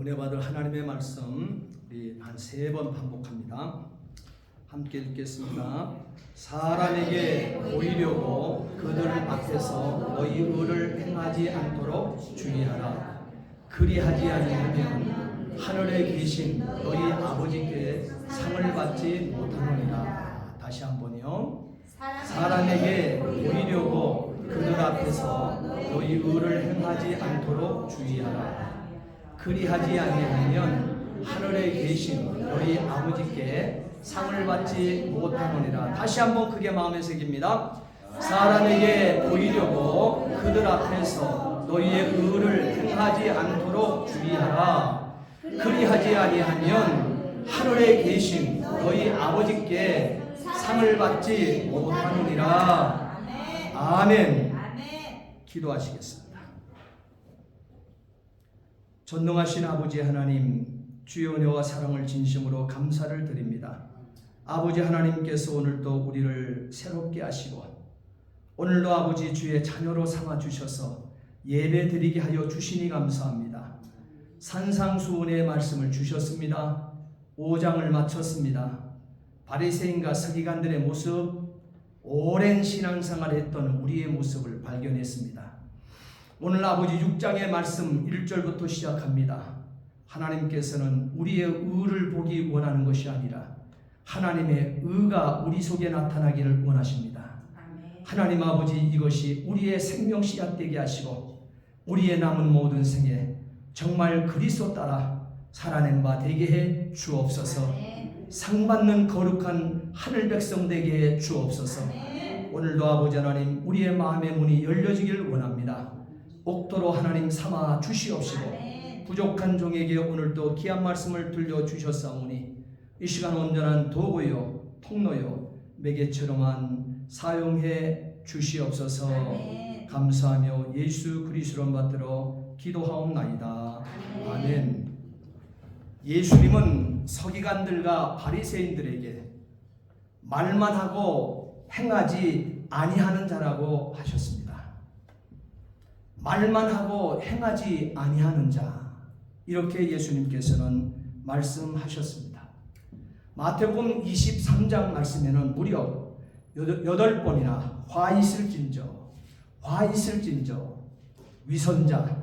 은혜 받을 하나님의 말씀 우리 한 3번 반복합니다. 함께 읽겠습니다. 사람에게 보이려고 그들 앞에서 너희 의를 행하지 않도록 주의하라. 그리하지 아니하면 하늘에 계신 너희 아버지께 상을 받지 못하느니라. 다시 한번요. 사람에게 보이려고 그들 앞에서 너희 의를 행하지 않도록 주의하라. 그리하지 아니하면 하늘에 계신 너희 아버지께 상을 받지 못하느니라. 다시 한번 크게 마음에 새깁니다. 사람에게 보이려고 그들 앞에서 너희의 의를 행하지 않도록 주의하라. 그리하지 아니하면 하늘에 계신 너희 아버지께 상을 받지 못하느니라. 아멘. 기도하시겠습니다. 전능하신 아버지 하나님, 주의 은혜와 사랑을 진심으로 감사를 드립니다. 아버지 하나님께서 오늘도 우리를 새롭게 하시고 오늘도 아버지 주의 자녀로 삼아주셔서 예배드리게 하여 주시니 감사합니다. 산상수훈의 말씀을 주셨습니다. 5장을 마쳤습니다. 바리새인과 서기관들의 모습, 오랜 신앙생활을 했던 우리의 모습을 발견했습니다. 오늘 아버지 6장의 말씀 1절부터 시작합니다. 하나님께서는 우리의 의를 보기 원하는 것이 아니라 하나님의 의가 우리 속에 나타나기를 원하십니다. 하나님 아버지, 이것이 우리의 생명 씨앗 되게 하시고 우리의 남은 모든 생에 정말 그리스도 따라 살아낸 바 되게 해 주옵소서. 상받는 거룩한 하늘 백성 되게 해 주옵소서. 오늘도 아버지 하나님, 우리의 마음의 문이 열려지길 원합니다. 옥도로 하나님 삼아 주시옵시고 부족한 종에게 오늘도 귀한 말씀을 들려주셨사오니 이 시간 온전한 도구요 통로요 매개처럼만 사용해 주시옵소서. 감사하며 예수 그리스도를 받들어 기도하옵나이다. 아멘. 예수님은 서기관들과 바리새인들에게 말만 하고 행하지 아니하는 자라고 하셨습니다. 말만 하고 행하지 아니하는 자, 이렇게 예수님께서는 말씀하셨습니다. 마태복음 23장 말씀에는 무려 8번이나 화 있을진저, 위선자,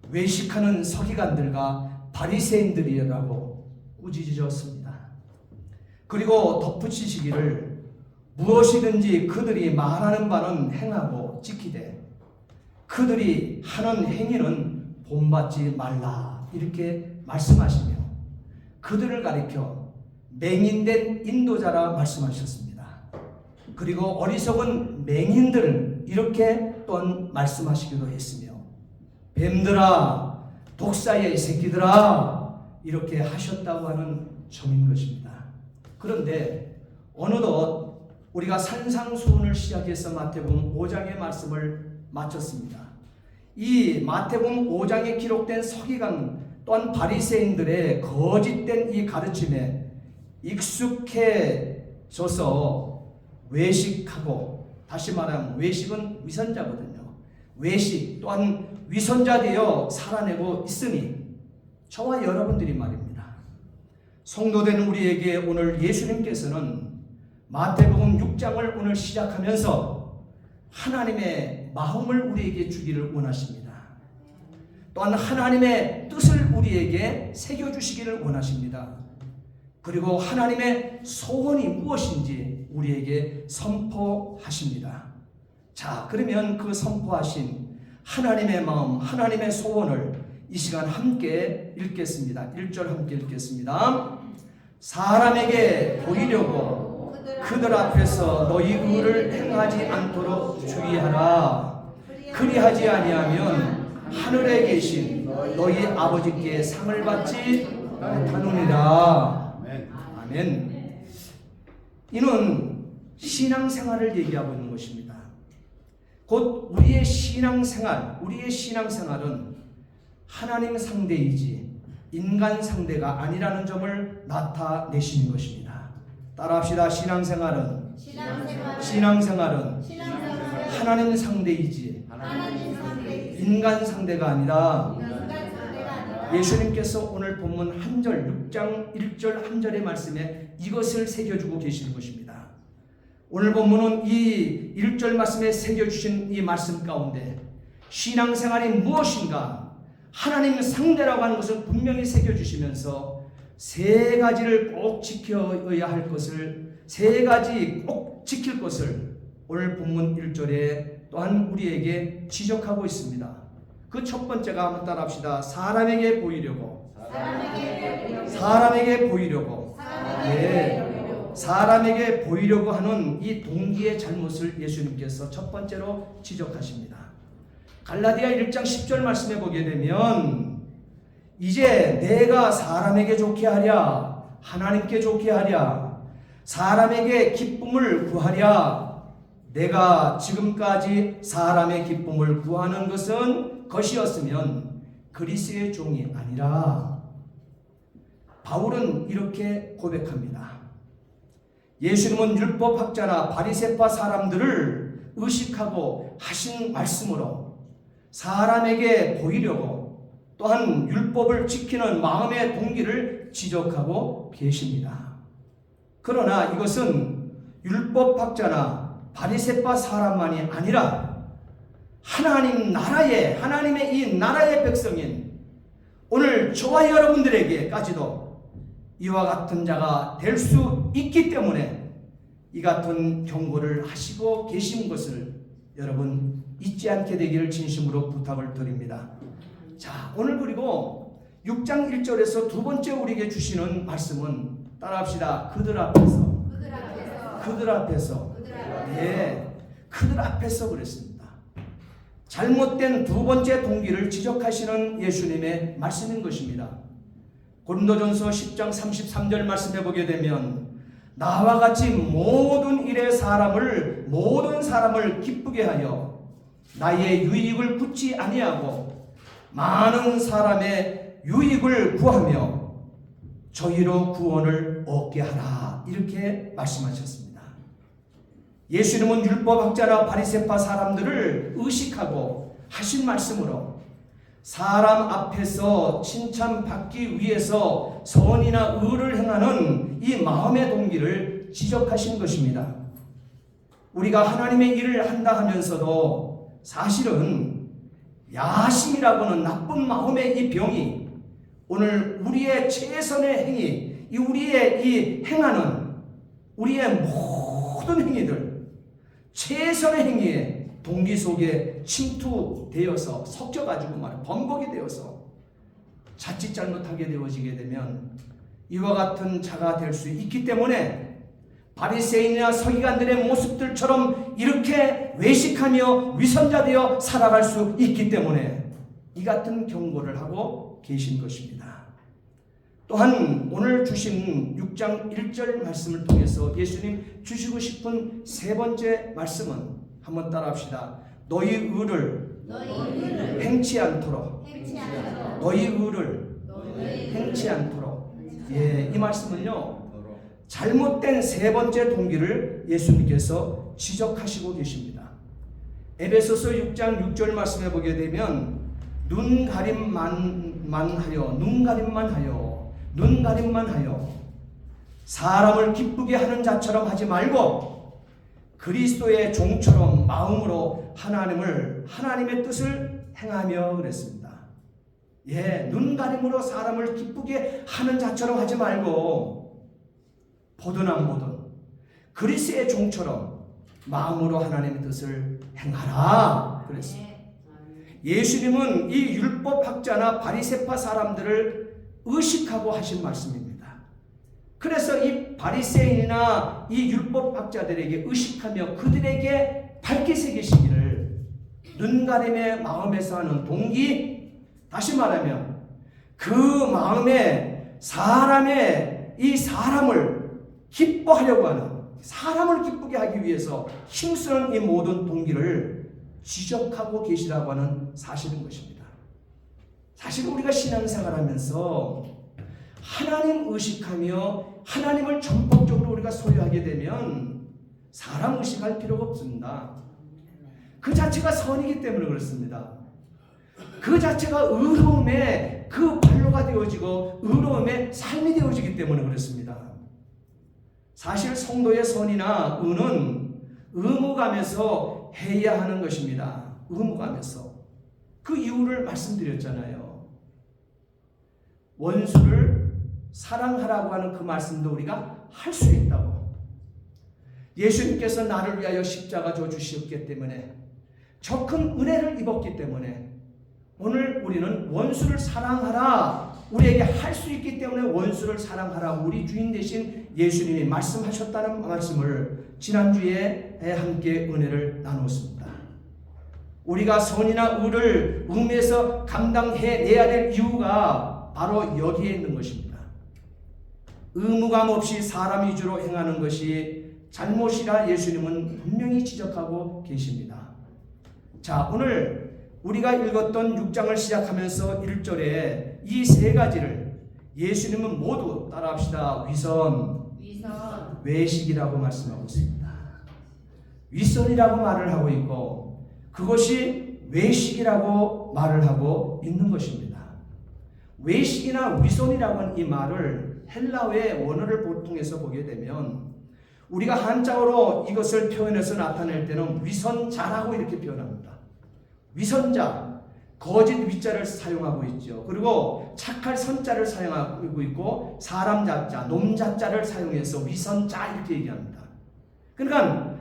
외식하는 서기관들과 바리새인들이라고 꾸짖으셨습니다. 그리고 덧붙이시기를 무엇이든지 그들이 말하는 바는 행하고 지키되 그들이 하는 행위는 본받지 말라, 이렇게 말씀하시며 그들을 가리켜 맹인된 인도자라 말씀하셨습니다. 그리고 어리석은 맹인들, 이렇게 또한 말씀하시기도 했으며 뱀들아, 독사의 새끼들아, 이렇게 하셨다고 하는 점인 것입니다. 그런데 어느덧 우리가 산상수훈을 시작해서 마태복음 5장의 말씀을 마쳤습니다. 이 마태복음 5장에 기록된 서기관 또한 바리새인들의 거짓된 이 가르침에 익숙해져서 외식하고, 다시 말하면 외식은 위선자거든요. 외식 또한 위선자 되어 살아내고 있으니 저와 여러분들이 말입니다. 성도된 우리에게 오늘 예수님께서는 마태복음 6장을 오늘 시작하면서 하나님의 마음을 우리에게 주기를 원하십니다. 또한 하나님의 뜻을 우리에게 새겨주시기를 원하십니다. 그리고 하나님의 소원이 무엇인지 우리에게 선포하십니다. 자, 그러면 그 선포하신 하나님의 마음, 하나님의 소원을 이 시간 함께 읽겠습니다. 1절 함께 읽겠습니다. 사람에게 보이려고 그들 앞에서 너희 의를 행하지 않도록 주의하라. 그리하지 아니하면 하늘에 계신 너희 아버지께 상을 받지 못하느니라. 아멘. 이는 신앙생활을 얘기하고 있는 것입니다. 곧 우리의 신앙생활은 하나님 상대이지 인간 상대가 아니라는 점을 나타내시는 것입니다. 따라합시다. 신앙생활은 하나님 상대이지 인간 상대가 아니라 예수님께서 오늘 본문 한 절 6장 1절 한 절의 말씀에 이것을 새겨주고 계시는 것입니다. 오늘 본문은 이 1절 말씀에 새겨주신 이 말씀 가운데 신앙생활이 무엇인가 하나님 상대라고 하는 것을 분명히 새겨주시면서 세 가지를 꼭 지켜야 할 것을, 세 가지 꼭 지킬 것을 오늘 본문 1절에 또한 우리에게 지적하고 있습니다. 그 첫 번째가 한번 따라합시다. 사람에게 보이려고. 사람에게 보이려고. 네. 사람에게 보이려고 하는 이 동기의 잘못을 예수님께서 첫 번째로 지적하십니다. 갈라디아 1장 10절 말씀에 보게 되면 이제 내가 사람에게 좋게 하랴 하나님께 좋게 하랴 사람에게 기쁨을 구하랴 내가 지금까지 사람의 기쁨을 구하는 것이었으면 그리스도의 종이 아니라. 바울은 이렇게 고백합니다. 예수님은 율법학자나 바리새파 사람들을 의식하고 하신 말씀으로 사람에게 보이려고 또한 율법을 지키는 마음의 동기를 지적하고 계십니다. 그러나 이것은 율법학자나 바리새파 사람만이 아니라 하나님의 이 나라의 백성인 오늘 저와 여러분들에게까지도 이와 같은 자가 될 수 있기 때문에 이 같은 경고를 하시고 계신 것을 여러분 잊지 않게 되기를 진심으로 부탁을 드립니다. 자, 오늘 그리고 6장 1절에서 두 번째 우리에게 주시는 말씀은 따라합시다. 그들 앞에서. 네, 그들 앞에서 그랬습니다. 잘못된 두 번째 동기를 지적하시는 예수님의 말씀인 것입니다. 고린도전서 10장 33절 말씀해 보게 되면 나와 같이 모든 사람을 기쁘게 하여 나의 유익을 굳지 아니하고 많은 사람의 유익을 구하며 저희로 구원을 얻게 하라. 이렇게 말씀하셨습니다. 예수님은 율법학자나 바리새파 사람들을 의식하고 하신 말씀으로 사람 앞에서 칭찬받기 위해서 선이나 의를 행하는 이 마음의 동기를 지적하신 것입니다. 우리가 하나님의 일을 한다 하면서도 사실은 야심이라고는 나쁜 마음의 이 병이 오늘 우리의 최선의 행위, 우리의 행하는 우리의 모든 행위들, 최선의 행위에 동기 속에 침투되어서 섞여가지고 번복이 되어서 자칫 잘못하게 되어지게 되면 이와 같은 자가 될 수 있기 때문에 바리새인이나 서기관들의 모습들처럼 이렇게 외식하며 위선자되어 살아갈 수 있기 때문에 이 같은 경고를 하고 계신 것입니다. 또한 오늘 주신 6장 1절 말씀을 통해서 예수님 주시고 싶은 세 번째 말씀은 한번 따라합시다. 너희 의를 행치 않도록. 너희 의를 행치 않도록. 예, 이 말씀은요, 잘못된 세 번째 동기를 예수님께서 지적하시고 계십니다. 에베소서 6장 6절 말씀해 보게 되면 눈 가림만 하여 사람을 기쁘게 하는 자처럼 하지 말고 그리스도의 종처럼 마음으로 하나님의 뜻을 행하며 그랬습니다. 예, 눈 가림으로 사람을 기쁘게 하는 자처럼 하지 말고 보든 안 보든 그리스도의 종처럼 마음으로 하나님의 뜻을 행하라 그랬습니다. 예수님은 이 율법학자나 바리새파 사람들을 의식하고 하신 말씀입니다. 그래서 이 바리새인이나 이 율법학자들에게 의식하며 그들에게 밝게 새기시기를 눈가림의 마음에서 하는 동기, 다시 말하면 그 마음에 사람을 기뻐하려고 하는, 사람을 기쁘게 하기 위해서 힘쓰는 이 모든 동기를 지적하고 계시라고 하는 사실인 것입니다. 사실 우리가 신앙생활하면서 하나님 의식하며 하나님을 전폭적으로 우리가 소유하게 되면 사람 의식할 필요가 없습니다. 그 자체가 선이기 때문에 그렇습니다. 그 자체가 의로움의 그 발로가 되어지고 의로움의 삶이 되어지기 때문에 그렇습니다. 사실 성도의 선이나 의는 의무감에서 해야 하는 것입니다. 의무감에서. 그 이유를 말씀드렸잖아요. 원수를 사랑하라고 하는 그 말씀도 우리가 할 수 있다고. 예수님께서 나를 위하여 십자가 져 주셨기 때문에, 저 큰 은혜를 입었기 때문에 오늘 우리는 원수를 사랑하라, 우리에게 할 수 있기 때문에 원수를 사랑하라, 우리 주인 되신 예수님이 말씀하셨다는 말씀을 지난주에 함께 은혜를 나누었습니다. 우리가 선이나 의를 의무에서 감당해내야 될 이유가 바로 여기에 있는 것입니다. 의무감 없이 사람 위주로 행하는 것이 잘못이라 예수님은 분명히 지적하고 계십니다. 자, 오늘 우리가 읽었던 6장을 시작하면서 1절에 이 세 가지를 예수님은 모두 따라합시다. 위선, 외식이라고 말씀하고 있습니다. 위선이라고 말을 하고 있고 그것이 외식이라고 말을 하고 있는 것입니다. 외식이나 위선이라고 하는 이 말을 헬라어의 원어를 통해서 보게 되면 우리가 한자어로 이것을 표현해서 나타낼 때는 위선자라고 이렇게 표현합니다. 위선자, 거짓 위자를 사용하고 있죠. 그리고 착할 선자를 사용하고 있고 사람 자자, 놈 자자를 사용해서 위선자 이렇게 얘기합니다. 그러니까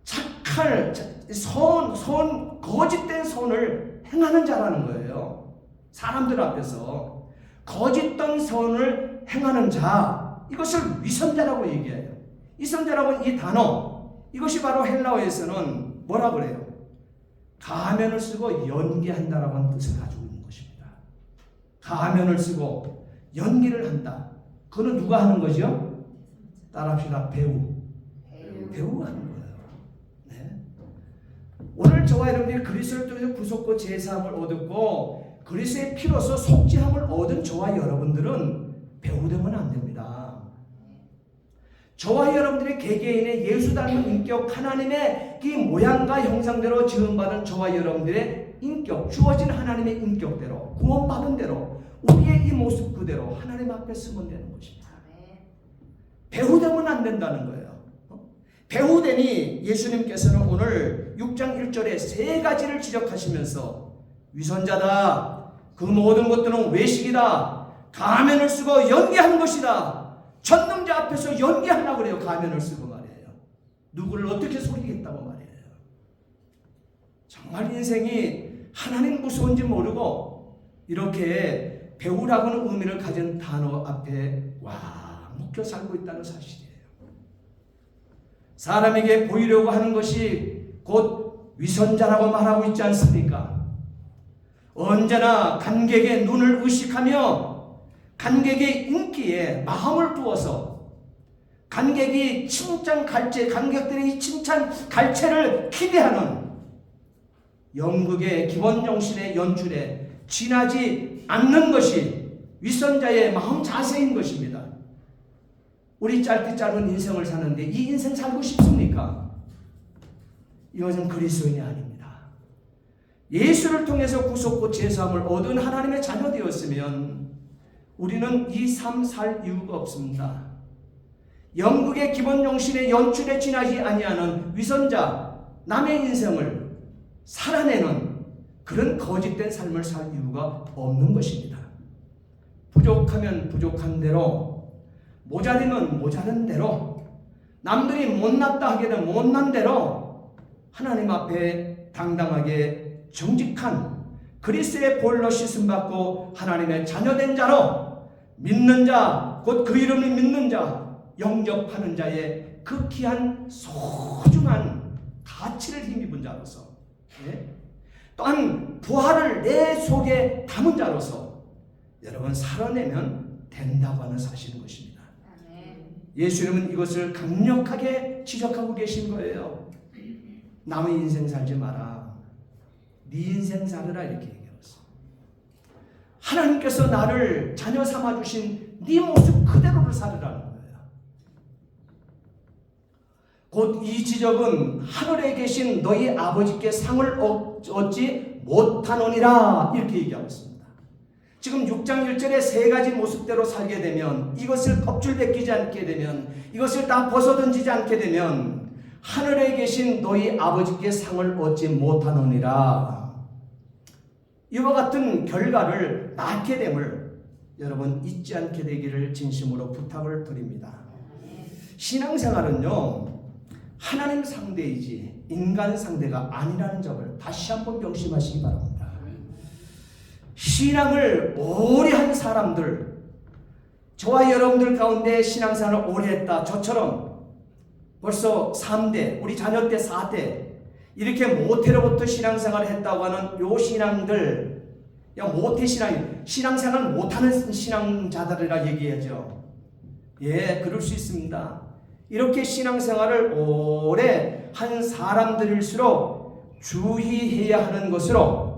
착할 거짓된 선을 행하는 자라는 거예요. 사람들 앞에서 거짓된 선을 행하는 자, 이것을 위선자라고 얘기해요. 위선자라고 이 단어, 이것이 바로 헬라어에서는 뭐라 그래요? 가면을 쓰고 연기한다라고 하는 뜻을 가지고 있는 것입니다. 가면을 쓰고 연기를 한다. 그거는 누가 하는 거죠? 따라합시다. 배우가 하는 거예요. 네. 오늘 저와 여러분들이 그리스도를 통해서 구속과 제사함을 얻었고 그리스도의 피로서 속죄함을 얻은 저와 여러분들은 배우되면 안 됩니다. 저와 여러분들의 개개인의 예수 닮은 인격, 하나님의 이 모양과 형상대로 지음받은 저와 여러분들의 인격, 주어진 하나님의 인격대로, 구원받은 대로 우리의 이 모습 그대로 하나님 앞에 서면 되는 것입니다. 배우되면 안 된다는 거예요. 배우되니 예수님께서는 오늘 6장 1절에 세 가지를 지적하시면서 위선자다, 그 모든 것들은 외식이다, 가면을 쓰고 연기하는 것이다. 전능자 앞에서 연기하려고 그래요. 가면을 쓰고 말이에요. 누구를 어떻게 속이겠다고 말이에요. 정말 인생이 하나님 무서운지 모르고 이렇게 배우라고는 의미를 가진 단어 앞에 묶여 살고 있다는 사실이에요. 사람에게 보이려고 하는 것이 곧 위선자라고 말하고 있지 않습니까? 언제나 관객의 눈을 의식하며 관객의 인기에 마음을 두어서 관객이 칭찬 갈채, 관객들의 칭찬 갈채를 기대하는 연극의 기본 정신의 연출에 지나지 않는 것이 위선자의 마음 자세인 것입니다. 우리 짧게 짧은 인생을 사는데 이 인생 살고 싶습니까? 이것은 그리스도인이 아닙니다. 예수를 통해서 구속과 제사함을 얻은 하나님의 자녀 되었으면 우리는 이 삶 살 이유가 없습니다. 연극의 기본 정신의 연출에 지나지 아니하는 위선자, 남의 인생을 살아내는 그런 거짓된 삶을 살 이유가 없는 것입니다. 부족하면 부족한 대로, 모자리면 모자른 대로, 남들이 못났다 하기는 못난 대로 하나님 앞에 당당하게 정직한 그리스도의 볼로 씻음받고 하나님의 자녀된 자로 믿는 자, 곧 그 이름을 믿는 자, 영접하는 자의 그 귀한 소중한 가치를 힘입은 자로서, 또한 부활을 내 속에 담은 자로서 여러분 살아내면 된다고 하는 사실인 것입니다. 예수님은 이것을 강력하게 지적하고 계신 거예요. 남의 인생 살지 마라. 네 인생 살으라 이렇게 얘기했어요. 하나님께서 나를 자녀 삼아주신 네 모습 그대로를 살으라는 거예요. 곧 이 지적은 하늘에 계신 너희 아버지께 상을 얻지 못하노니라 이렇게 얘기하고 있습니다. 지금 6장 1절에 세 가지 모습대로 살게 되면, 이것을 껍질 벗기지 않게 되면, 이것을 다 벗어던지지 않게 되면 하늘에 계신 너희 아버지께 상을 얻지 못하노니라. 이와 같은 결과를 낳게 됨을 여러분 잊지 않게 되기를 진심으로 부탁을 드립니다. 신앙생활은요, 하나님 상대이지 인간 상대가 아니라는 점을 다시 한번 명심하시기 바랍니다. 신앙을 오래 한 사람들, 저와 여러분들 가운데 신앙생활을 오래 했다, 저처럼 벌써 3대, 우리 자녀 때 4대 이렇게 모태로부터 신앙생활을 했다고 하는 요 신앙들, 모태 신앙생활 못하는 신앙자들이라 얘기하죠. 예, 그럴 수 있습니다. 이렇게 신앙생활을 오래 한 사람들일수록 주의해야 하는 것으로,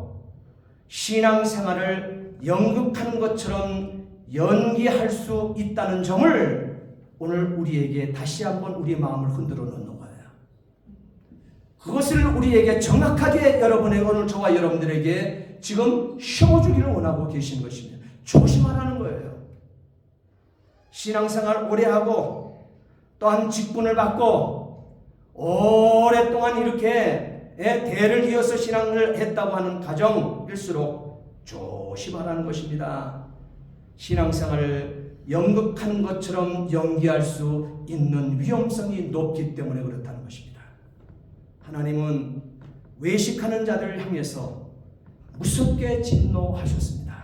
신앙생활을 연극하는 것처럼 연기할 수 있다는 점을 오늘 우리에게 다시 한번 우리 마음을 흔들어 놓는 거예요. 그것을 우리에게 정확하게 오늘 저와 여러분들에게 지금 심어주기를 원하고 계신 것입니다. 조심하라는 거예요. 신앙생활 오래 하고 또한 직분을 받고 오랫동안 이렇게 대를 이어서 신앙을 했다고 하는 가정일수록 조심하라는 것입니다. 신앙생활을 연극하는 것처럼 연기할 수 있는 위험성이 높기 때문에 그렇다는 것입니다. 하나님은 외식하는 자들을 향해서 무섭게 진노하셨습니다.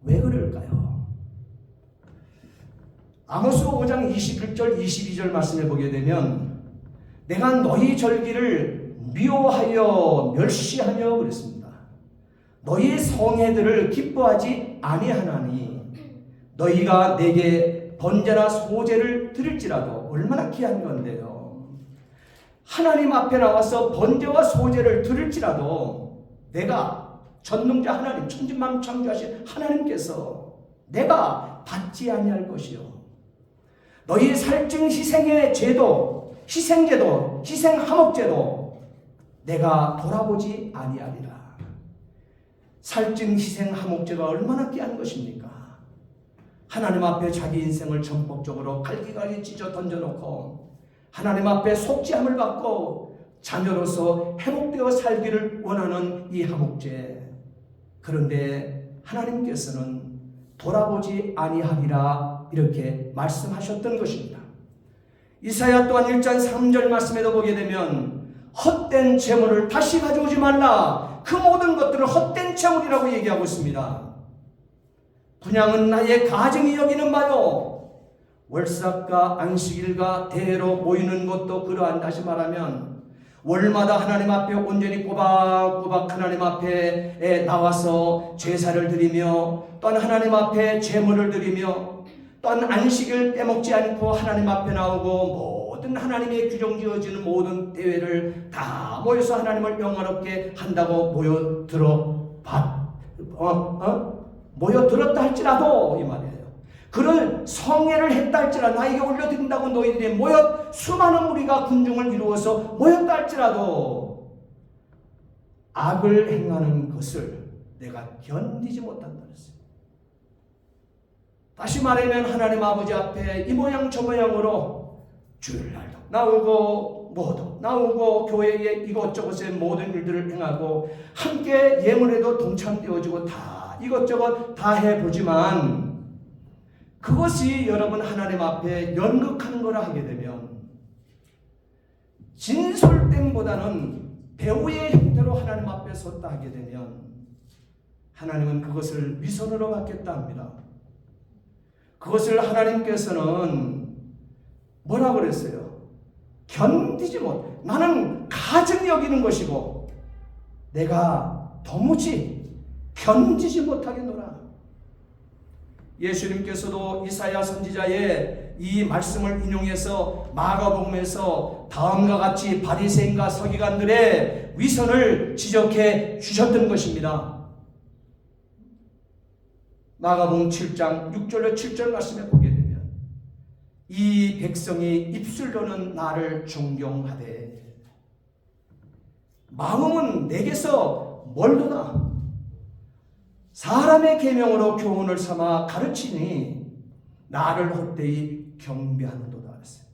왜 그럴까요? 아모스 5장 21절 22절 말씀을 보게 되면, 내가 너희 절기를 미워하여 멸시하며 그랬습니다. 너희 성회들을 기뻐하지 아니하나니 너희가 내게 번제나 소제를 드릴지라도. 얼마나 귀한 건데요. 하나님 앞에 나와서 번제와 소제를 드릴지라도 내가 전능자 하나님, 천지만물 창조하신 하나님께서 내가 받지 아니할 것이요, 너희 살증 희생의 제도, 희생제도, 희생화목제도 내가 돌아보지 아니하리라. 살증 희생화목제가 얼마나 귀한 것입니까? 하나님 앞에 자기 인생을 전폭적으로 갈기갈기 찢어 던져놓고 하나님 앞에 속죄함을 받고 자녀로서 회복되어 살기를 원하는 이 화목제. 그런데 하나님께서는 돌아보지 아니하리라 이렇게 말씀하셨던 것입니다. 이사야 또한 1장 3절 말씀에도 보게 되면 헛된 재물을 다시 가져오지 말라. 그 모든 것들을 헛된 재물이라고 얘기하고 있습니다. 분향은 나의 가정이 여기는 바요, 월삭과 안식일과 대로 모이는 것도 그러한. 다시 말하면 월마다 하나님 앞에 온전히 꼬박꼬박 하나님 앞에 나와서 제사를 드리며, 또한 하나님 앞에 제물을 드리며, 또한 안식을 빼먹지 않고 하나님 앞에 나오고 모든 하나님의 규정 지어지는 모든 대회를 다 모여서 하나님을 영화롭게 한다고 모여들었다 할지라도, 이 말이에요. 그런 성회를 했다 할지라도, 나에게 올려드린다고 너희들이 수많은 무리가 군중을 이루어서 모였다 할지라도 악을 행하는 것을 내가 견디지 못한다 그랬어요. 다시 말하면 하나님 아버지 앞에 이 모양 저 모양으로 주일날도 나오고 모두 나오고 교회에 이것저것의 모든 일들을 행하고 함께 예물에도 동참되어지고 다 이것저것 다 해보지만, 그것이 여러분 하나님 앞에 연극하는 거라 하게 되면, 진솔됨보다는 배우의 형태로 하나님 앞에 섰다 하게 되면 하나님은 그것을 위선으로 받겠다 합니다. 그것을 하나님께서는 뭐라 그랬어요? 견디지 못, 나는 가증히 여기는 것이고 내가 도무지 견디지 못하겠노라. 예수님께서도 이사야 선지자의 이 말씀을 인용해서 마가복음에서 다음과 같이 바리새인과 서기관들의 위선을 지적해 주셨던 것입니다. 마가복음 7장 6절로 7절 말씀에 보게 되면, 이 백성이 입술로는 나를 존경하되 마음은 내게서 멀도다. 사람의 계명으로 교훈을 삼아 가르치니 나를 헛되이 경배하는도다 그랬어요.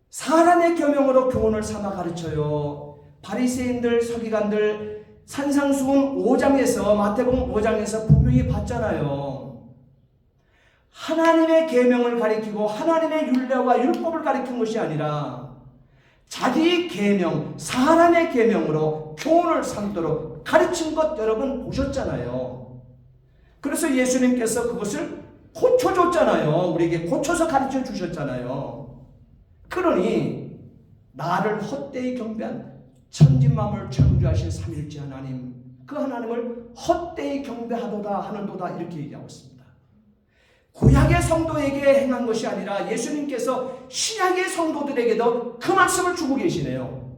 사람의 계명으로 교훈을 삼아 가르쳐요. 바리새인들, 서기관들 산상수훈 5장에서 마태복음 5장에서 분명히 봤잖아요. 하나님의 계명을 가리키고 하나님의 율례와 율법을 가리킨 것이 아니라 자기 계명, 사람의 계명으로 교훈을 삼도록 가르친 것 여러분 보셨잖아요. 그래서 예수님께서 그것을 고쳐줬잖아요. 우리에게 고쳐서 가르쳐 주셨잖아요. 그러니 나를 헛되이 경배한 천지만물을 창조하신 삼일째 하나님, 그 하나님을 헛되이 경배하도다 하는도다 이렇게 얘기하고 있습니다. 구약의 성도에게 행한 것이 아니라 예수님께서 신약의 성도들에게도 그 말씀을 주고 계시네요.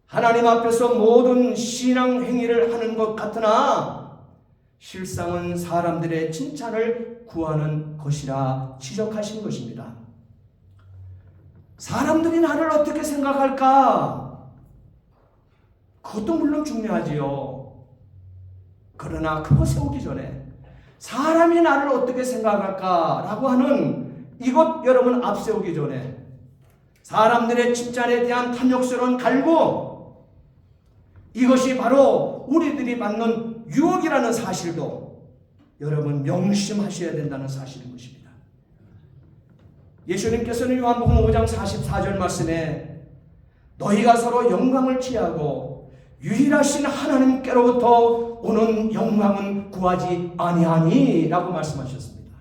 하나님 앞에서 모든 신앙 행위를 하는 것 같으나 실상은 사람들의 칭찬을 구하는 것이라 지적하신 것입니다. 사람들이 나를 어떻게 생각할까? 그것도 물론 중요하지요. 그러나 그거 세우기 전에 사람이 나를 어떻게 생각할까라고 하는 이것 여러분 앞세우기 전에 사람들의 칭찬에 대한 탐욕스러운 갈구, 이것이 바로 우리들이 받는 유혹이라는 사실도 여러분 명심하셔야 된다는 사실인 것입니다. 예수님께서는 요한복음 5장 44절 말씀에 너희가 서로 영광을 취하고 유일하신 하나님께로부터 오는 영광은 구하지 아니하니 라고 말씀하셨습니다.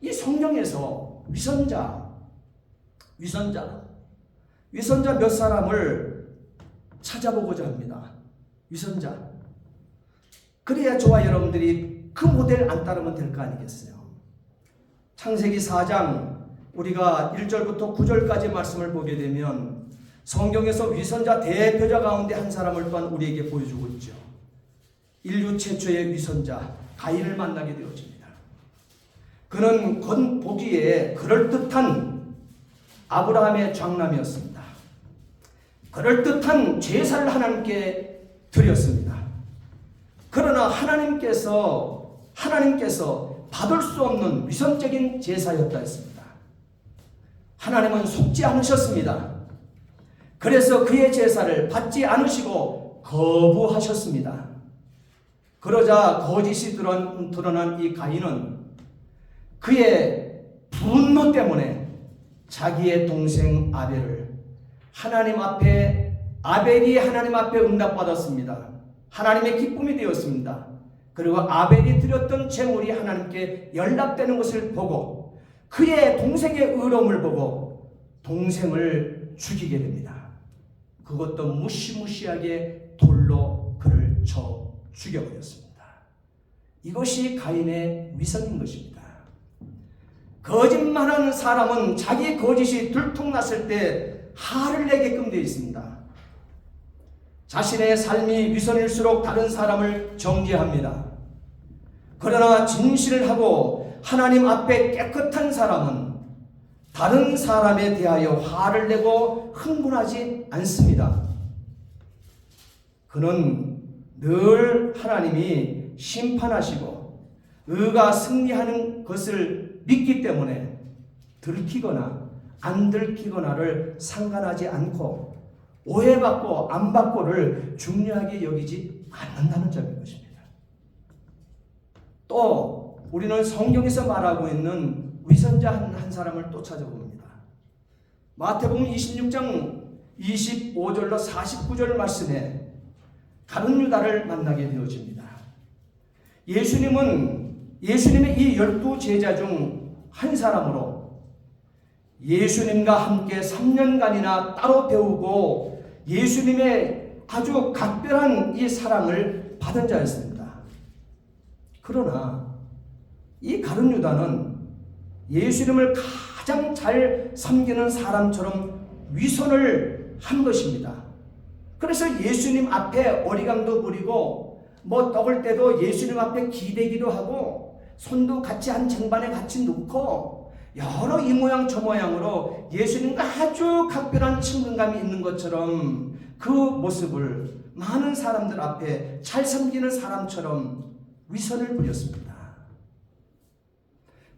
이 성경에서 위선자 몇 사람을 찾아보고자 합니다. 위선자. 그래야 저와 여러분들이 그 모델 안 따르면 될 거 아니겠어요. 창세기 4장 우리가 1절부터 9절까지 말씀을 보게 되면 성경에서 위선자 대표자 가운데 한 사람을 또한 우리에게 보여주고 있죠. 인류 최초의 위선자 가인을 만나게 되어집니다. 그는 겉보기에 그럴듯한 아브라함의 장남이었습니다. 그럴듯한 제사를 하나님께 드렸습니다. 그러나 하나님께서 받을 수 없는 위선적인 제사였다 했습니다. 하나님은 속지 않으셨습니다. 그래서 그의 제사를 받지 않으시고 거부하셨습니다. 그러자 거짓이 드러난 이 가인은 그의 분노 때문에 자기의 동생 아벨이 하나님 앞에 응답받았습니다. 하나님의 기쁨이 되었습니다. 그리고 아벨이 드렸던 제물이 하나님께 연락되는 것을 보고 그의 동생의 의로움을 보고 동생을 죽이게 됩니다. 그것도 무시무시하게 돌로 그를 쳐 죽여버렸습니다. 이것이 가인의 위선인 것입니다. 거짓말하는 사람은 자기 거짓이 들통났을 때 화를 내게끔 되어 있습니다. 자신의 삶이 위선일수록 다른 사람을 정죄합니다. 그러나 진실을 하고 하나님 앞에 깨끗한 사람은 다른 사람에 대하여 화를 내고 흥분하지 않습니다. 그는 늘 하나님이 심판하시고 의가 승리하는 것을 믿기 때문에 들키거나 안 들키거나를 상관하지 않고 오해받고 안 받고를 중요하게 여기지 않는다는 점인 것입니다. 또 우리는 성경에서 말하고 있는 위선자 한 사람을 또 찾아봅니다. 마태복음 26장 25절로 49절 말씀에 가룟 유다를 만나게 되어집니다. 예수님의 이 12제자 중 한 사람으로 예수님과 함께 3년간이나 따로 배우고 예수님의 아주 각별한 이 사랑을 받은 자였습니다. 그러나 이 가룟 유다는 예수님을 가장 잘 섬기는 사람처럼 위선을 한 것입니다. 그래서 예수님 앞에 어리광도 부리고 떡을 때도 예수님 앞에 기대기도 하고 손도 같이 한 쟁반에 같이 놓고 여러 이 모양 저 모양으로 예수님과 아주 각별한 친근감이 있는 것처럼 그 모습을 많은 사람들 앞에 잘 섬기는 사람처럼 위선을 부렸습니다.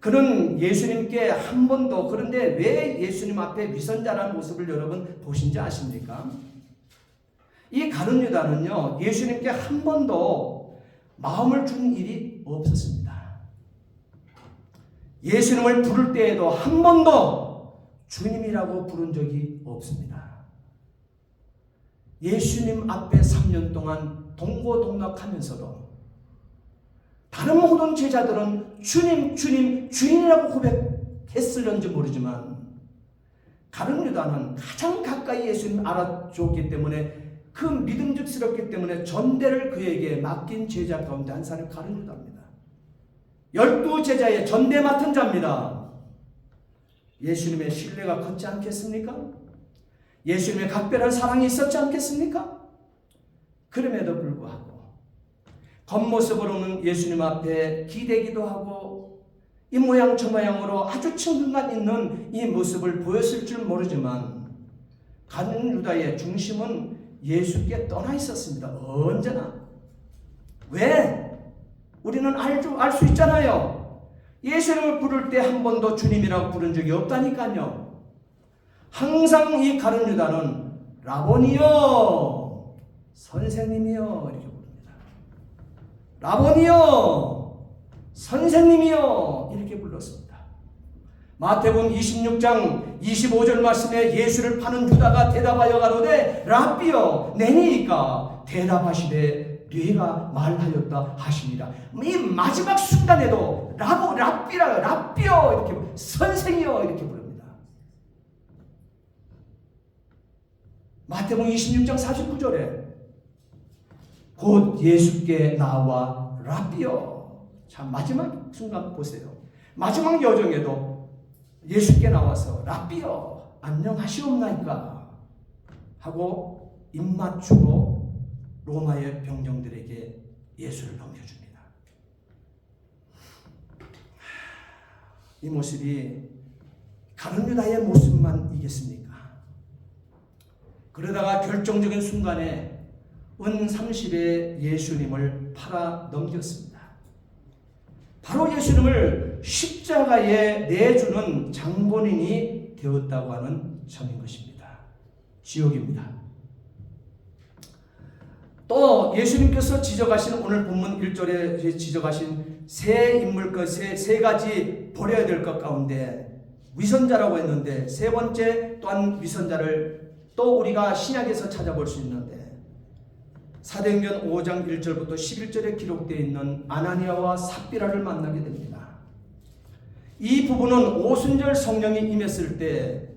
그는 예수님께 한 번도, 그런데 왜 예수님 앞에 위선자라는 모습을 여러분 보신지 아십니까? 이 가룟 유다는요, 예수님께 한 번도 마음을 준 일이 없었습니다. 예수님을 부를 때에도 한 번도 주님이라고 부른 적이 없습니다. 예수님 앞에 3년 동안 동고동락하면서도 다른 모든 제자들은 주님, 주님, 주인이라고 고백했을런지 모르지만 가룟 유다는 가장 가까이 예수님 알아줬기 때문에, 그 믿음직스럽기 때문에 전대를 그에게 맡긴 제자 가운데 한 사람이 가룟 유다입니다. 12제자의 전대 맡은 자입니다. 예수님의 신뢰가 컸지 않겠습니까? 예수님의 각별한 사랑이 있었지 않겠습니까? 그럼에도 불구하고 겉모습으로는 예수님 앞에 기대기도 하고 이 모양 저 모양으로 아주 친근감 있는 이 모습을 보였을 줄 모르지만 가룟 유다의 중심은 예수께 떠나 있었습니다. 언제나. 왜? 우리는 알 수 있잖아요. 예수님을 부를 때 한 번도 주님이라고 부른 적이 없다니까요. 항상 이 가룟 유다는 라보니요, 선생님이요 이렇게 부릅니다. 라보니요, 선생님이요 이렇게 불렀습니다. 마태복음 26장 25절 말씀에 예수를 파는 유다가 대답하여 가로되 랍비여 내니이까 대답하시되 네가 말하였다 하시니라. 이 마지막 순간에도 랍비여 이렇게, 선생이여 이렇게 부릅니다. 마태복음 26장 49절에 곧 예수께 나와 랍비여. 자, 마지막 순간 보세요. 마지막 여정에도 예수께 나와서 랍비여 안녕하시옵나이까 하고 입 맞추고 로마의 병정들에게 예수를 넘겨줍니다. 이 모습이 가룟 유다의 모습만 이겠습니까? 그러다가 결정적인 순간에 은 30에 예수님을 팔아 넘겼습니다. 바로 예수님을 십자가에 내주는 장본인이 되었다고 하는 점인 것입니다. 지옥입니다. 또 예수님께서 지적하신 오늘 본문 1절에 지적하신 세 인물 세 가지 버려야 될 것 가운데 위선자라고 했는데, 세 번째 또한 위선자를 또 우리가 신약에서 찾아볼 수 있는데, 사도행전 5장 1절부터 11절에 기록되어 있는 아나니아와 삽비라를 만나게 됩니다. 이 부분은 오순절 성령이 임했을 때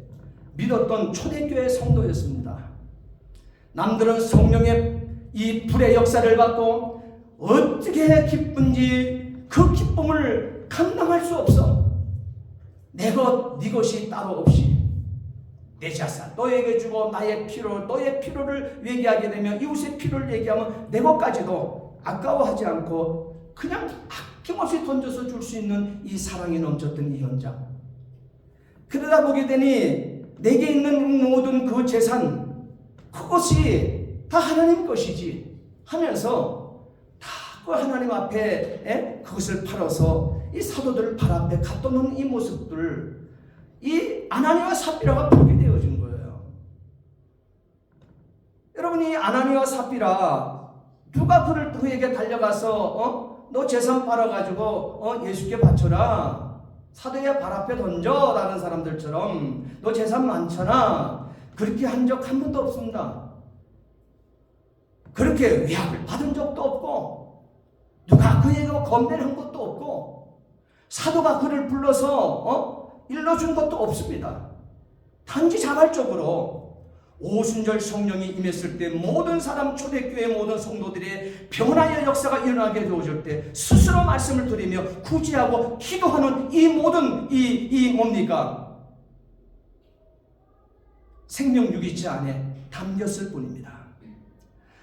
믿었던 초대교회 성도였습니다. 남들은 성령의 이 불의 역사를 받고 어떻게 기쁜지 그 기쁨을 감당할 수 없어. 내 것, 네 것이 따로 없이 내 자산 너에게 주고 나의 너의 필요를 얘기하게 되면, 이웃의 필요를 얘기하면 내 것까지도 아까워하지 않고 그냥 아낌없이 던져서 줄 수 있는 이 사랑이 넘쳤던 이 현장. 그러다 보게 되니 내게 있는 모든 그 재산, 그것이 다 하나님 것이지 하면서 다 그 하나님 앞에 그것을 팔아서 이 사도들 발 앞에 갖다 놓은 이 모습들, 이 아나니아와 삽비라가 보게 되어진 거예요. 여러분, 이 아나니아와 삽비라 누가 그에게 달려가서 너 재산 팔아가지고 예수께 바쳐라, 사도의 발 앞에 던져라는 사람들처럼 너 재산 많잖아, 그렇게 한 적 한 번도 없습니다. 그렇게 위압을 받은 적도 없고 누가 그에게 건배를 한 것도 없고 사도가 그를 불러서 일러준 것도 없습니다. 단지 자발적으로 오순절 성령이 임했을 때 모든 사람, 초대교회 모든 성도들의 변화의 역사가 일어나게 되어질 때 스스로 말씀을 드리며 구제하고 기도하는 이 모든 이 뭡니까? 생명 유기체 안에 담겼을 뿐입니다.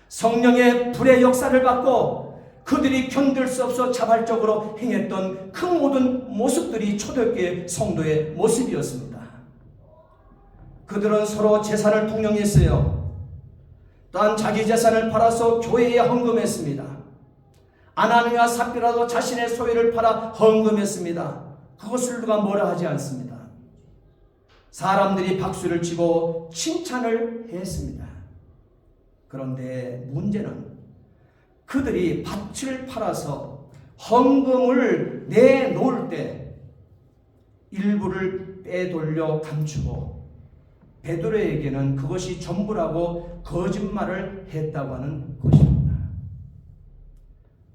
성령의 불의 역사를 받고 그들이 견딜 수 없어 자발적으로 행했던 그 모든 모습들이 초대교회 성도의 모습이었습니다. 그들은 서로 재산을 통용했어요. 또한 자기 재산을 팔아서 교회에 헌금했습니다. 아나니와 삽비라도 자신의 소유를 팔아 헌금했습니다. 그것을 누가 뭐라 하지 않습니다. 사람들이 박수를 치고 칭찬을 했습니다. 그런데 문제는 그들이 밭을 팔아서 헌금을 내놓을 때 일부를 빼돌려 감추고 베드로에게는 그것이 전부라고 거짓말을 했다고 하는 것입니다.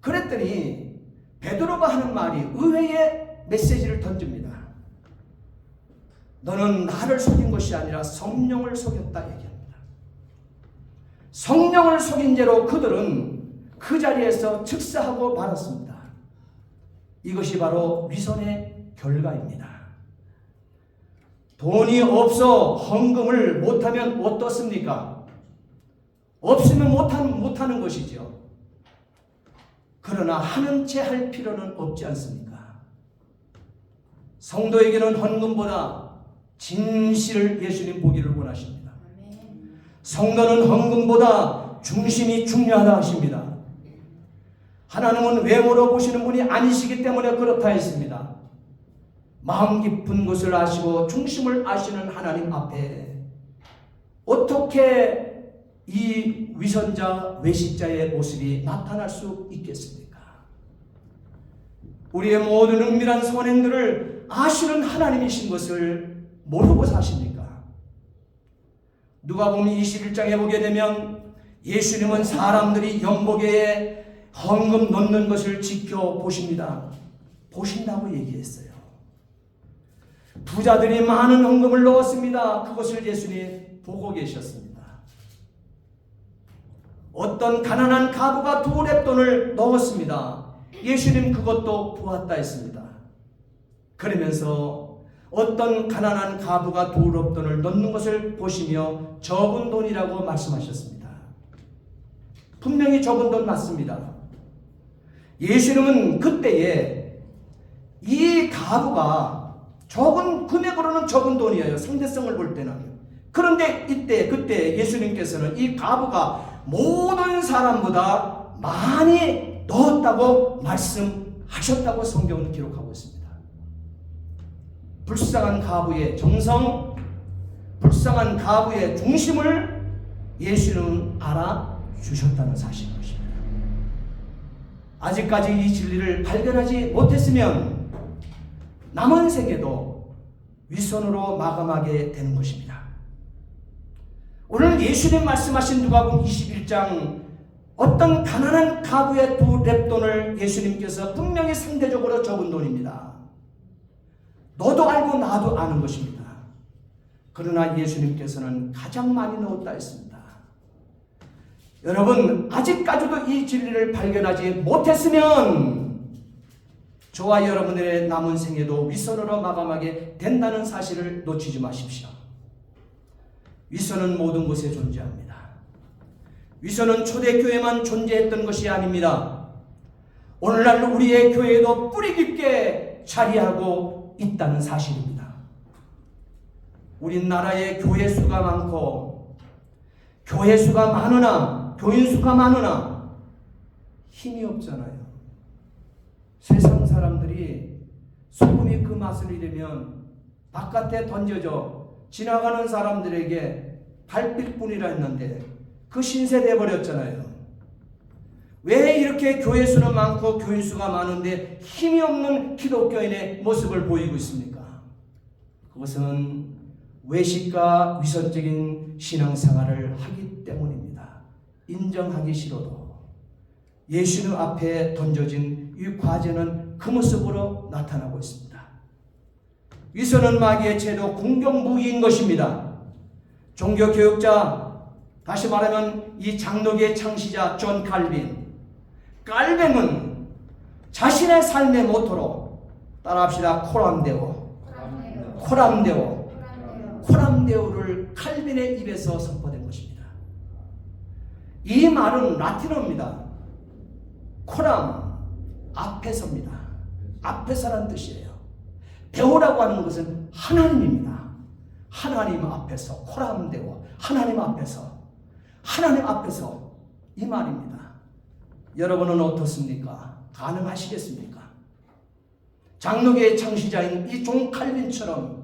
그랬더니 베드로가 하는 말이 의외의 메시지를 던집니다. 너는 나를 속인 것이 아니라 성령을 속였다 얘기합니다. 성령을 속인 죄로 그들은 그 자리에서 즉사하고 말았습니다. 이것이 바로 위선의 결과입니다. 돈이 없어 헌금을 못하면 어떻습니까? 없으면 못하는 것이죠. 그러나 하는 채 할 필요는 없지 않습니까? 성도에게는 헌금보다 진실을 예수님 보기를 원하십니다. 성도는 헌금보다 중심이 중요하다 하십니다. 하나님은 외모로 보시는 분이 아니시기 때문에 그렇다 했습니다. 마음 깊은 것을 아시고 중심을 아시는 하나님 앞에 어떻게 이 위선자, 외식자의 모습이 나타날 수 있겠습니까? 우리의 모든 은밀한 선행들을 아시는 하나님이신 것을 모르고 사십니까? 누가복음 21장에 보게 되면 예수님은 사람들이 연복에 헌금 넣는 것을 지켜보십니다. 보신다고 얘기했어요. 부자들이 많은 헌금을 넣었습니다. 그것을 예수님 보고 계셨습니다. 어떤 가난한 가부가 2렙돈을 넣었습니다. 예수님 그것도 보았다 했습니다. 그러면서 어떤 가난한 가부가 2렙돈을 넣는 것을 보시며 적은 돈이라고 말씀하셨습니다. 분명히 적은 돈 맞습니다. 예수님은 그때에 이 가부가 적은 금액으로는 적은 돈이에요. 상대성을 볼 때는. 그런데 그때 예수님께서는 이 가부가 모든 사람보다 많이 넣었다고 말씀하셨다고 성경은 기록하고 있습니다. 불쌍한 가부의 정성, 불쌍한 가부의 중심을 예수는 알아주셨다는 사실인 것입니다. 아직까지 이 진리를 발견하지 못했으면 남은 생에도 위선으로 마감하게 되는 것입니다. 오늘 예수님 말씀하신 누가복음 21장 어떤 가난한 가부의 2렙돈을 예수님께서 분명히 상대적으로 적은 돈입니다. 너도 알고 나도 아는 것입니다. 그러나 예수님께서는 가장 많이 넣었다 했습니다. 여러분, 아직까지도 이 진리를 발견하지 못했으면 저와 여러분의 남은 생에도 위선으로 마감하게 된다는 사실을 놓치지 마십시오. 위선은 모든 곳에 존재합니다. 위선은 초대교회만 존재했던 것이 아닙니다. 오늘날 우리의 교회에도 뿌리 깊게 자리하고 있다는 사실입니다. 우리나라에 교회 수가 많고 교회 수가 많으나 교인 수가 많으나 힘이 없잖아요. 세상 사람들이 소금이 그 맛을 잃으면 바깥에 던져져 지나가는 사람들에게 발필뿐이라 했는데 그 신세돼 버렸잖아요. 왜 이렇게 교회 수는 많고 교인 수가 많은데 힘이 없는 기독교인의 모습을 보이고 있습니까? 그것은 외식과 위선적인 신앙생활을 하기 때문입니다. 인정하기 싫어도 예수님 앞에 던져진 이 과제는 그 모습으로 나타나고 있습니다. 위선은 마귀의 제도 공격무기인 것입니다. 종교교육자, 다시 말하면 이 장로교의 창시자 존 칼빈은 자신의 삶의 모토로 따라합시다. 코람데오를 칼빈의 입에서 선포된 것입니다. 이 말은 라틴어입니다. 코람, 앞에서입니다. 앞에서라는 뜻이에요. 데오라고 하는 것은 하나님입니다. 하나님 앞에서, 코람데오, 하나님 앞에서 하나님 앞에서 이 말입니다. 여러분은 어떻습니까? 가능하시겠습니까? 장로교의 창시자인 이 존 칼빈처럼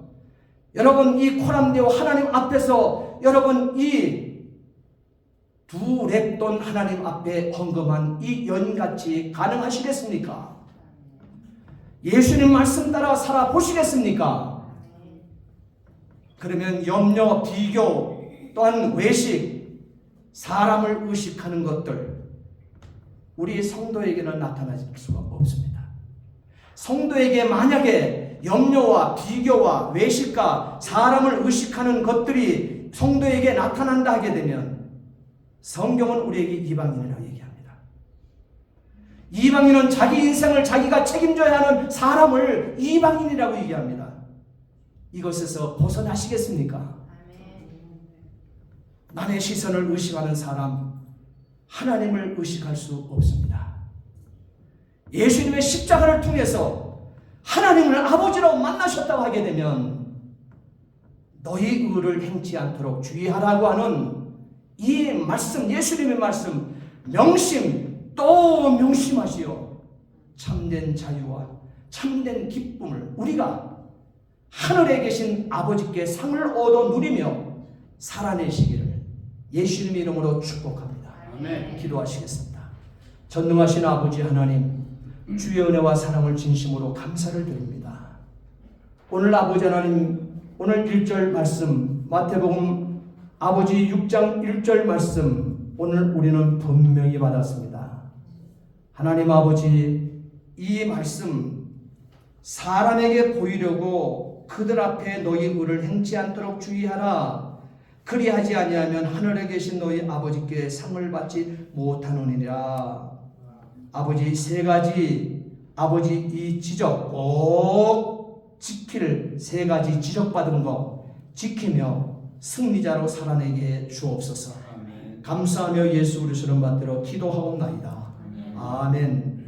여러분 이 코람데오 하나님 앞에서 여러분 이 두 랩돈 하나님 앞에 헌금한 이 연같이 가능하시겠습니까? 예수님 말씀 따라 살아보시겠습니까? 그러면 염려, 비교, 또한 외식, 사람을 의식하는 것들 우리 성도에게는 나타날 수가 없습니다. 성도에게 만약에 염려와 비교와 외식과 사람을 의식하는 것들이 성도에게 나타난다 하게 되면 성경은 우리에게 이방인이라고 얘기합니다. 이방인은 자기 인생을 자기가 책임져야 하는 사람을 이방인이라고 얘기합니다. 이것에서 벗어나시겠습니까? 남의 시선을 의식하는 사람, 하나님을 의식할 수 없습니다. 예수님의 십자가를 통해서 하나님을 아버지로 만나셨다고 하게 되면 너희 의를 행치 않도록 주의하라고 하는 이 말씀, 예수님의 말씀, 명심 또 명심하시오. 참된 자유와 참된 기쁨을 우리가 하늘에 계신 아버지께 상을 얻어 누리며 살아내시기를 예수님의 이름으로 축복합니다. 아멘. 기도하시겠습니다. 전능하신 아버지 하나님, 주의 은혜와 사랑을 진심으로 감사를 드립니다. 오늘 아버지 하나님, 오늘 1절 말씀, 마태복음 아버지 6장 1절 말씀, 오늘 우리는 분명히 받았습니다. 하나님 아버지, 이 말씀 사람에게 보이려고 그들 앞에 너희 의를 행치 않도록 주의하라. 그리하지 아니하면 하늘에 계신 너희 아버지께 상을 받지 못하느니라. 아버지 세 가지, 아버지 이 지적 꼭 지킬 세 가지 지적받은 거 지키며 승리자로 살아내게 주옵소서. 감사하며 예수 그리스도를 받들어 기도하옵나이다. 아멘.